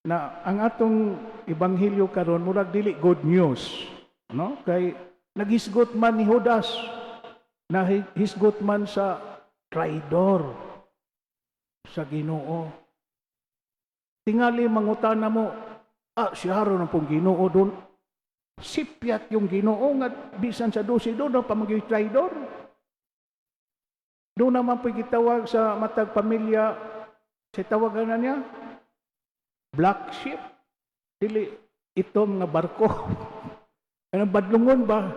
na ang atong ebanghelyo karon murag dili good news, no? Kay naghisgot man ni Judas, na hisgot man sa traidor sa Ginoo. Tingali mangutana mo, siya ron ang pong Ginoo doon. Sipyat yung Ginoo nga bisan sa dosi doon na pamagay traidor. Doon naman po gitawag sa matag pamilya, sa tawagan na niya, black sheep. Dili itom nga barko. Anong badlungon ba?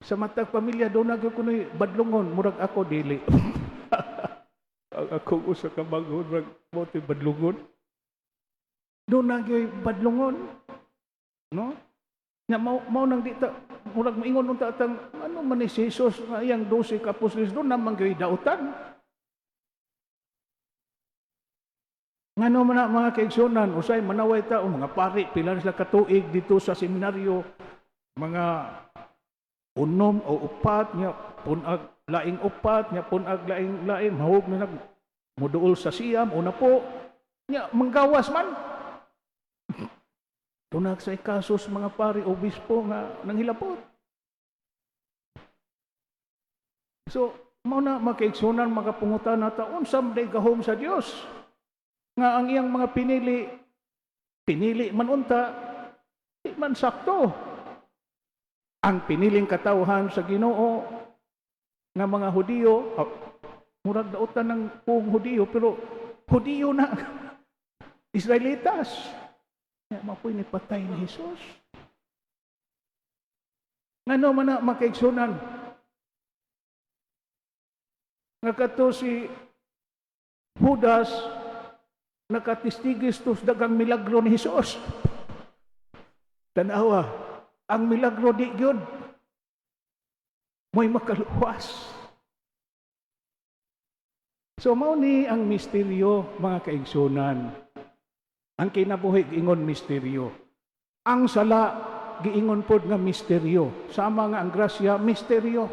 Sa matag pamilya, doon na ko na badlungon. Murag ako, dili. Ako usa ka bagon, murag mo badlungon. Doon na badlungon. No? Nya mao nang dita murag maingon unta atang ano man ni Jesus nga iyang 12 ka apostoles doon naman gyud dautan. Ngano man na mga kaigsunan usay manaway ta o mga pari pila sila ka tuig dito sa seminaryo, mga unom o upat nya punag laing upat nya punag laing mahug na muduol sa siyam una po nya manggawas man. Tunag sa kasos mga pari obispo nga nanghilapot. So, mao na makaigsunan makapungutan na taon someday gahom sa Dios. Nga ang iyang mga pinili man unta, di man sakto. Ang piniling katawhan sa Ginoo nga mga Hudiyo, murag dautan ng buong Hudiyo, pero Hudiyo na Israelitas. Kaya mapoy ni patay ni Jesus. Ngano man na makaigsunan? Nga kato si Judas nakatistigis to sa dagang milagro ni Jesus. Tanawa, ang milagro di gyud mo'y makaluwas. So mao ni ang misteryo mga kaigsunan. Ang kinabuhi giingon misteryo. Ang sala giingon pod nga misteryo. Sama nga ang grasya misteryo.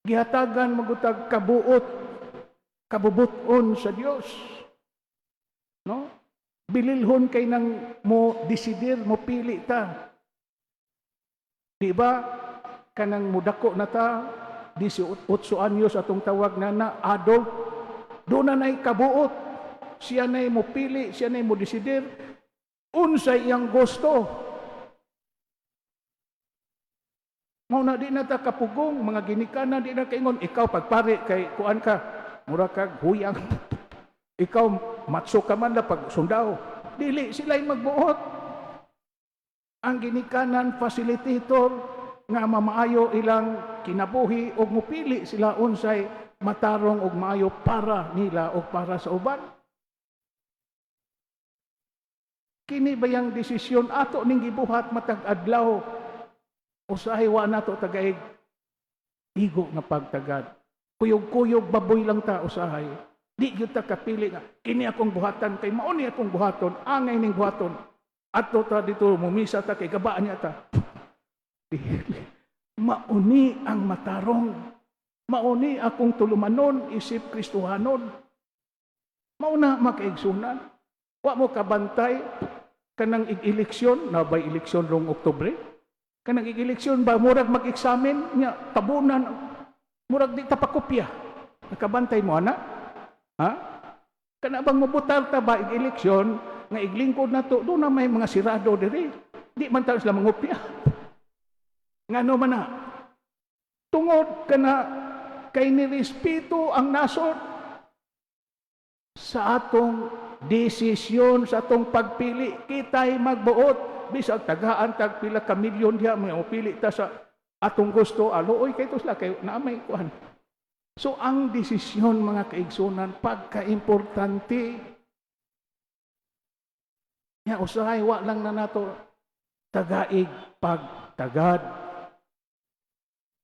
Gihatagan magutag kabubuton sa Dios. No? Bililhon kay nang mo desidir mo pili ta. Di ba kanang mudako na ta 18 anyos atong tawag na adult. Doon na nay kabuot. Siya na'y mo pili, siya na'y mo desidir, unsay iyang gusto. Mauna di na ta kapugong, mga ginikanan di na kaingon, ikaw pagpari kay kuan ka, mura kag huyang. Ikaw matso ka man na pag sundao. Dili sila'y magbuot. Ang ginikanan facilitator nga mamaayo ilang kinabuhi o mupili sila unsay matarong og maayo para nila o para sa uban. Kini bayang desisyon ato ning gibuhat matag adlaw usahay wa nato tagaig igo nga pagtagad. Kuyog-kuyog baboy lang ta usahay. Di gyud ta kapili nga kini akong buhatan kay mao ni akong buhaton, angay ning buhaton. Adto ta dito mumisa ta kay gabaan niya ta. Mauni ang matarong. Mauni akong tulumanon isip Kristohanon. Mauna makaigsunan. Wa mo kabantay kanang eleksyon, na ba eleksyon rong Oktubre? Kanang eleksyon ba murag mag-examine nya tabunan murag di ta pakopya. Nakabantay mo ana? Ha? Kana bang mabutal ta ba eleksyon nga iglingkod nato do na may mga sirado diri. Di man ta sila mangopya. Ngano man na? Tungod kana kay nirespeto ang nasod sa atong desisyon sa atong pagpili, kita'y magbuot bisag tagaan tag pila ka milyon diha mga upili ta sa atong gusto aluoy kay to sila kay naamay kuan. So ang desisyon mga kaigsunan pagka-importante. Ya usahay wa lang na nato tagaig pagtagad.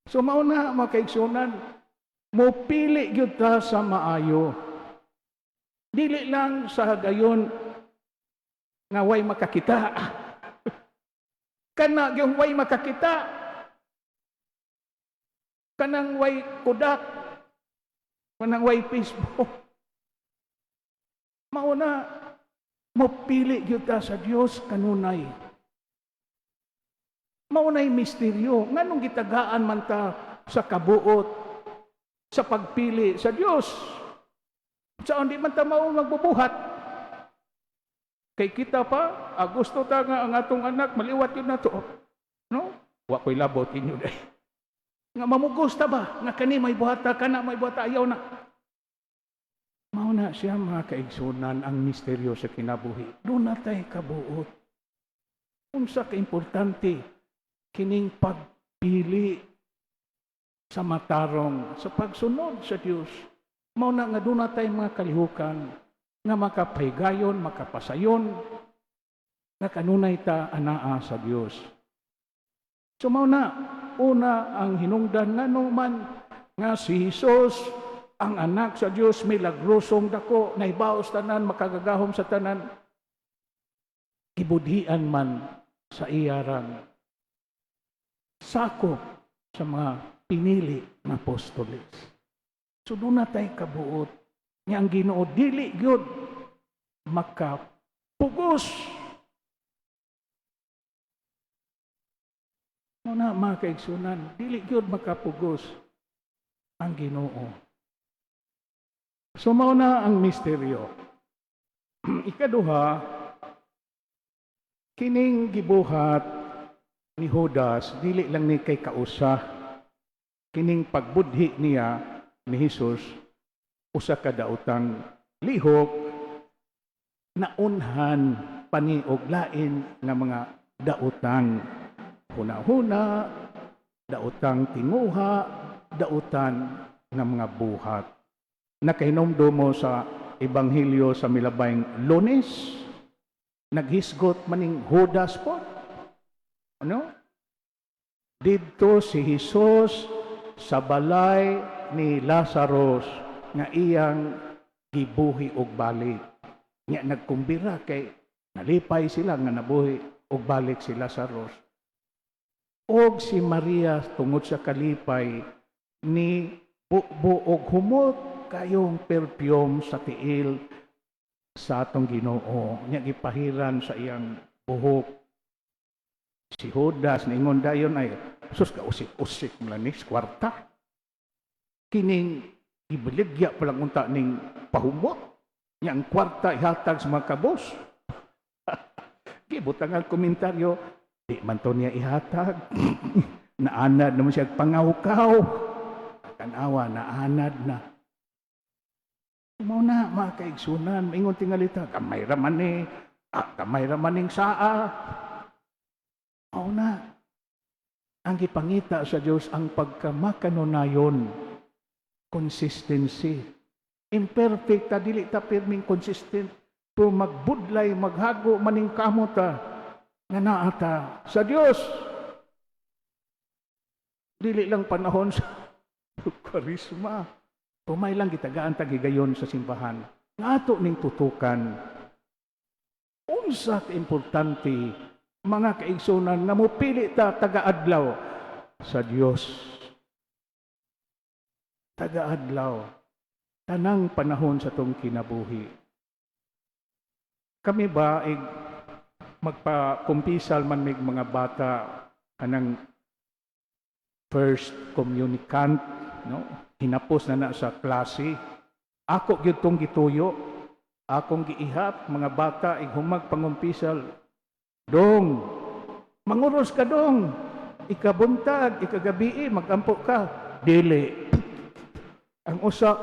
So mao na mga kaigsunan mopili gyud ta sa maayo. Dili lang sa gayon nga way makakita. Kana yung way makakita. Kanang way kudak. Kanang way Facebook. Mauna mo pili gyud ta sa Dios kanunay. Maunay misteryo nganong gitagaan man ta sa kabuot sa pagpili sa Dios. Sa hindi man ta mao magbubuhat. Kay kita pa, gusto ta nga ang atong anak maliwat yun na to. No? Wa ko'y labot inyo day. Nga mamugos ta ba? Nga kani may buhata ka na, may buhata ayaw na. Mauna siya mga kaigsunan ang misteryo sa kinabuhi. Doon na tayo kabuot. Unsa ka-importante, kining pagpili sa matarong, sa pagsunod sa Diyos. Mauna nga doon na tayo mga kalihukan, nga makapahigayon, makapasayon, nga kanunay ta anaa sa Diyos. So mauna, una ang hinungdan nga naman nga si Jesus, ang anak sa Diyos, milagrosong dako, naibaos tanan, makagagahom sa tanan, ibudhian man sa iyaran, sakop sa mga pinili na apostoles. So doon na tayo kabuot, nga ang Ginoo dili gyud makapugos. Muna mga kaigsunan, dili gyud makapugos ang Ginoo. So mauna ang misteryo. Ikaduha, kining gibuhat ni Judas, dili lang ni kay kausa, kining pagbudhi niya ni Jesus, usa ka daotang lihok, naunhan paniog lain nga mga daotang huna-huna, daotang tinguha, daotan nga mga buhat. Nakahinomdo mo sa Ebanghelyo sa milabayng Lunes, naghisgot maning Judas po. Ano? Dito si Jesus sa balay ni Lazarus nga iyang gibuhi og balik. Nga nagkumbira kay nalipay sila nga nabuhi og balik si Lazarus. Og si Maria tungod sa kalipay ni buog humot kayong perfume sa tiil sa atong Ginoo. Nya gipahiran sa iyang buhok. Si Judas ningon dayon ay sus ka usik-usik mlanis kwarta. Kining ibaligya palang unta ning pahumot. Nya ang kwarta ihatag sa mga kabos. Gibutang ang komentaryo, di man to niya ihatag. Naanad naman siya pangaw-kaw. Tanawa, naanad na. Mao na, mga kaigsunan, ingon tingalita, kamay raman ni, kamay raman ning saa. Mao na, ang ipangita sa Diyos ang pagkamakanonayon, consistency. Imperfect, dili ta pirming consistent, pero magbudlay, maghago, maning kamuta, nga naata sa Diyos. Dili lang panahon sa karisma. Pumay lang gitagaan tagigayon sa simbahan. Nga ato ning tutukan. Unsa ka importante mga kaigsunan nga mupili ta taga-adlaw sa Dios. Taga-adlaw. Tanang panahon sa tong kinabuhi. Kami ba ay magpakumpisal man mig mga bata kanang first communicant, no? Hinapos na sa klase. Ako gyud tong gituyo. Akong giihap mga bata humag pangumpisal. Dong, manguros ka dong. Ikabuntag, ikagabi, magampo ka. Dili. Ang usa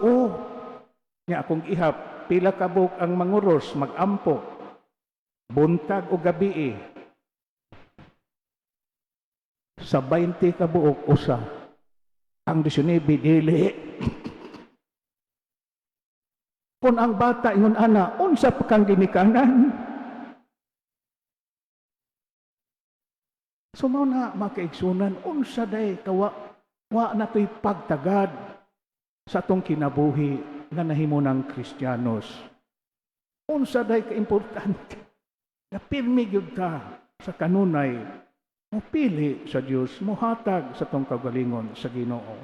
nya akong ihap, pila ka buok ang manguros, magampo. Buntag o gabi. Sa 20 ka buok usa. Ang 19 dili. Kung ang bata ingon ana, unsa pa kang ginikanan? So mao na makaigsunan, unsa day kawa wa na to'y pagtagad sa atong kinabuhi nga nahimo ng Kristiyanos. Unsa day ka-importante na pirmi gyud ta sa kanunay mupili sa Dios, muhatag sa tong kagalingon sa Ginoo.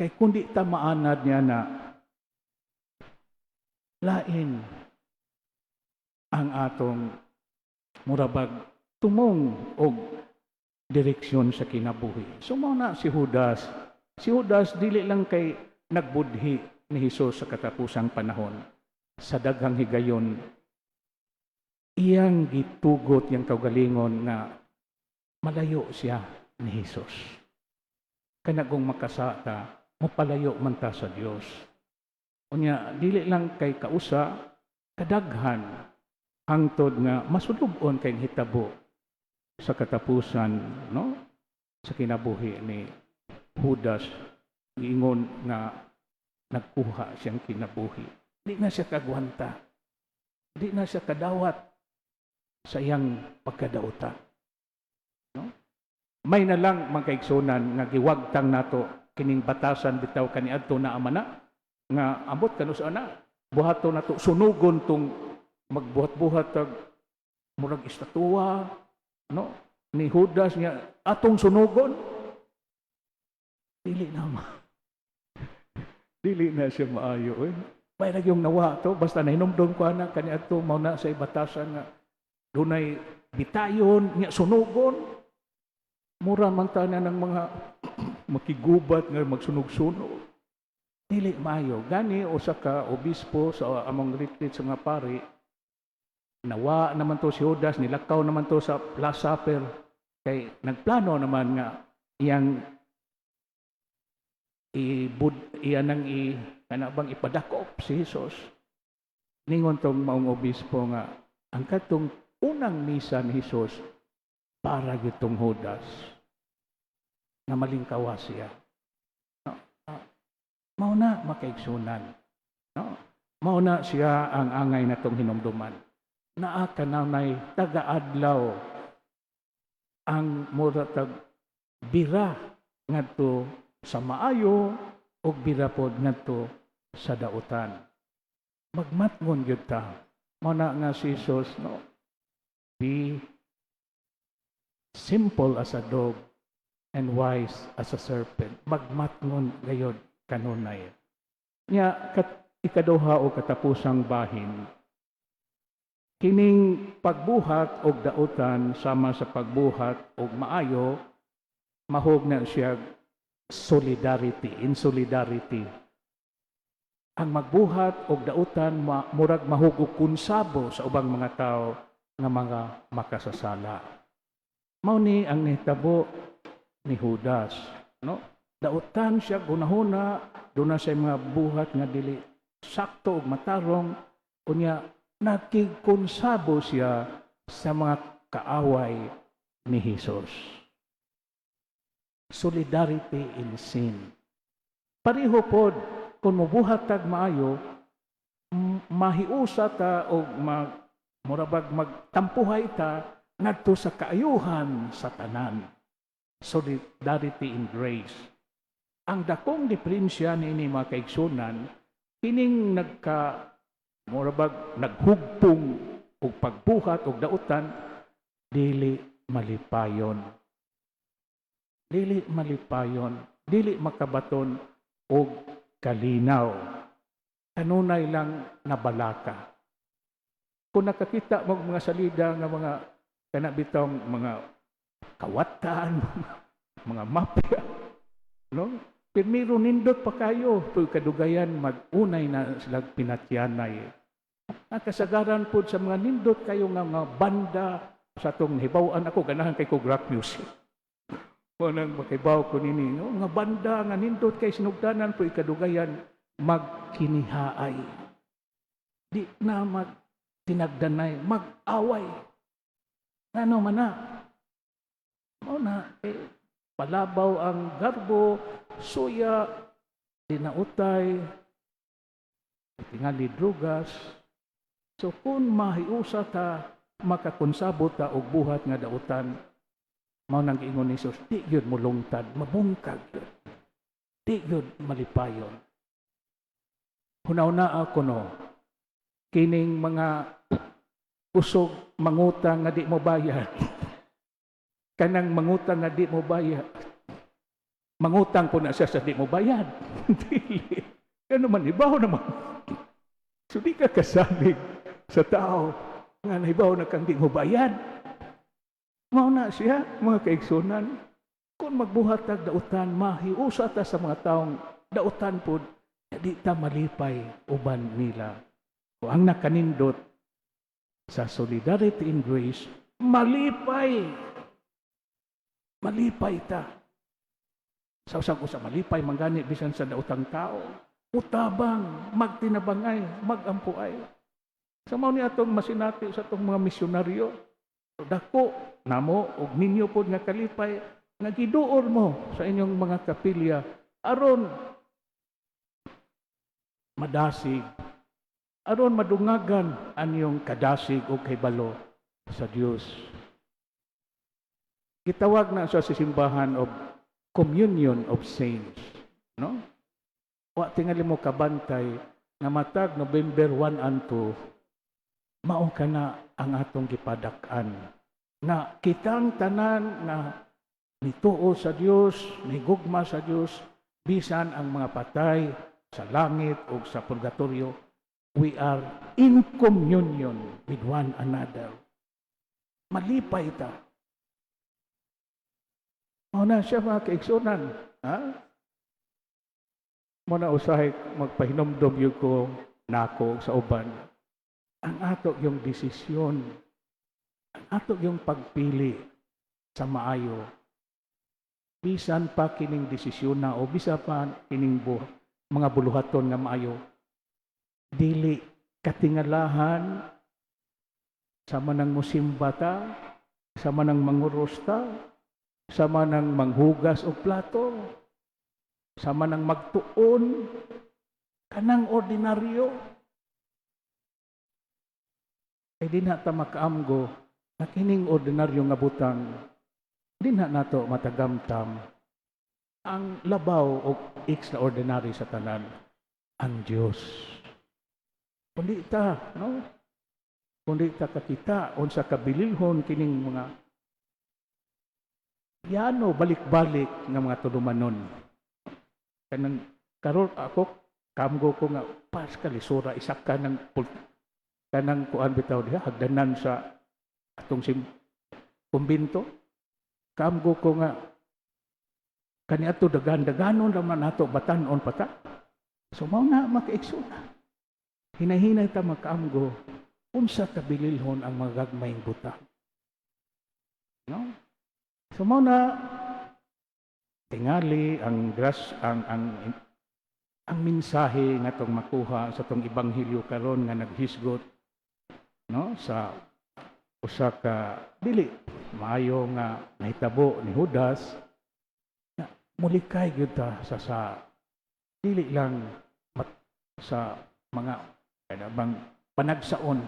Kay kundi ta maanad niya na lain ang atong murabag tumong og direksyon sa kinabuhi. So mao na si Judas. Si Judas dili lang kay nagbudhi ni Hesus sa katapusang panahon. Sa daghang higayon, iyang gitugot yang kaugalingon nga malayo siya ni Hesus. Kanagong makasata, mapalayo man ta sa Dios. Unya, dili lang kay kausa, kadaghan hangtod nga masudubon kay hitabo sa katapusan, no? Sa kinabuhi ni Judas, giingon nga nagkuha siyang kinabuhi. Di na siya kagwanta. Di na siya kadawat sa iyang pagkadautan. No? May na lang magkaigsunan nga giwagtang nato kining batasan bitaw kaniadto na amana nga ambot kanu sa ana buhaton nato sunugon tong magbuhat-buhat tag murag estatwa, no, ni Judas nga atong sunugon. Dili na siya maayo. May yung nawa to, basta nahinumdum ko na kaniadto mao na sa batasan nga dunay bitayon nga sunugon. Mura man ta na ng mga makigubat nga magsunog-sunog. Dili maayo. Gani usa ka obispo sa among retreat sa mga pari, nawa naman to si Judas, nilakaw naman to sa Last Supper, kay nagplano naman nga iyang kanabang ipadakop si Jesus. Ningon tong maong obispo nga ang katong unang misa ni Jesus para gitong Judas na malingkawa siya. No? Mao na makaigsunan. No? Mao na siya ang angay natong hinumduman. Naa kananay taga-adlaw ang muratag bira ngadto sa maayo o bira pod ngadto sa dautan. Magmatngon gyud ta. Mao na nga si Jesus, no? Be simple as a dog and wise as a serpent. Magmatngon gayod kanunay. Nya ikaduha o katapusang bahin, kining pagbuhat og dautan sama sa pagbuhat og maayo, mahog na siya solidarity, in solidarity. Ang magbuhat og dautan murag mahugog kunsabo sa ubang mga tao nga mga makasasala. Mao ni ang nahitabo ni Judas, no? Dautan siya gunahuna, doon na siya mga buhat nga dili sakto og matarong, unya nakikonsabo siya sa mga kaaway ni Jesus. Solidarity in sin. Pareho pod, kung mabuhat tag maayo, mahiusa ta o murabag magtampuhay ta ngadto sa kaayuhan sa tanan. Solidarity in grace. Ang dakong diferensya niini mga kaigsunan, kining murabag naghugpong og pagbuhat og dautan, dili malipayon. Dili malipayon, dili makabaton og kalinaw. Kanunay lang nabalaka. Kung nakakita mo mga salida nga mga kanabitong mga kawatan, mga mafia, no? Pirmiro nindot pa kayo, pero kadugayan mag-unay na silang pinatyanay. Nakasagaran po sa mga nindot kayo nga mga banda sa itong hibawaan ako, ganahan kay kog rock music. Nang makibaw ko nini, no? Nga banda nga nindot kay sinugdanan po ikadugayan magkinihaay. Di na magtinagdanay, mag-away. Ano man na? Palabaw ang garbo, suya, dinautay, tingali drugas. So kung mahiusa ta, makakonsabot ta og buhat nga dautan, mao nang giingon ni Jesus, di yun mo lungtad, mabungkag yun. Di yun malipayon. Hunaw-na ako no, kining mga usog mangutang nga di mo bayad. Kanang mangutang nga di mo bayad. Mangutang po na siya sa di mo bayad. Dili. Kano man, ibaw naman. So di ka kasalig sa tao nga nahibaw na kang di mo bayad. Mao na siya, mga kaigsunan, kung magbuhat tag dautan, mahiusa ta sa mga taong dautan po, di ta malipay uban nila. O ang nakanindot sa Solidarity in Grace, malipay. Malipay ta. Sa ko sa malipay, manggani bisan sa dautang tao. Utabang, magtinabangay, magampuay. Sa mao ni atong masinati sa atong mga misyonaryo, dako namo og ninyo pod nga kalipay nga giduol mo sa inyong mga kapilya aron madasig, aron madungagan anyong kadasig o kaybalo sa Dios. Gitawag na sa simbahan of Communion of Saints, no? Wa tingali mo kabantay nga matag November 1 and 2 mao kana ang atong gipadak-an nga kitang tanan na nituo sa Dios, nigugma sa Dios, bisan ang mga patay sa langit o sa purgatorio, we are in communion with one another. Malipay ta. Mao na siya mga kaigsunan, ha? Muna usahay magpahinomdom yun ko nako sa uban. Ang ato yung desisyon, ang ato yung pagpili sa maayo. Bisan pa kining desisyon na o bisan pa kining mga buluhaton na maayo, dili katingalahan sama ng musimba ta, sama ng mangurusta, sama ng manghugas o plato, sama ng magtuon, kanang ordinaryo. Ay di na ta makaamgo na kining ordinaryo nga butang, di na nato matagamtam ang labaw o extraordinary sa tanan, ang Diyos. Kundi ta, no? Kundi ta kakita, unsa kabililhon kining mga yano balik-balik nga mga tulumanon. Kanang karon ako kamgo ko nga pas kalisura isa ka ng kanang kuan bitaw diha hagdanan sa atong kumbinto. Kamgo ko nga kaniadto dagan-daganon naman nato batan-on pata. So mao na makaigsuna. Hinahinay ta makaamgo unsa kabililhon ang mga gagmayng butang. No? So mao na tingali ang mensahe nga tong makuha sa tong ebanghelyo karon nga naghisgot, no, sa usa ka dili maayo nga nahitabo ni Judas na mulikay gyud ta sa dili lang sa mga kanabang panagsaon,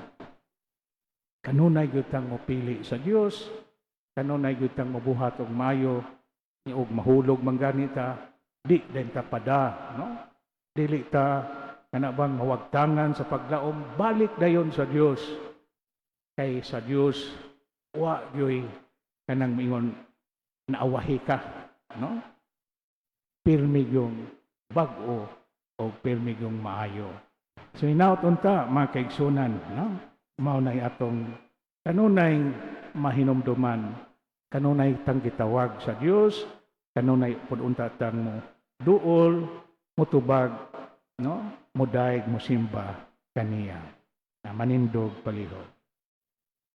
kanunay gyud tang mopili sa Dios, kanunay gyud tang mabuhat og maayo og mahulog mangganita, di din ta pada, no? Dili ta kanabang mawagtangan sa paglaom, balik dayon sa Dios. Kay sa Dios wa gyoy kanang mingon naawahi ka, no? Pirmi yung bag-o o pirmi yung maayo. So hinaut unta mga kaigsunan, no? Mao nay atong kanunay mahinumduman, kanunay tang gitawag sa Dios, kanunay pud unta tang mo duol, mutubag, no? Mudayeg, musimba kaniya. Na manindog palihog.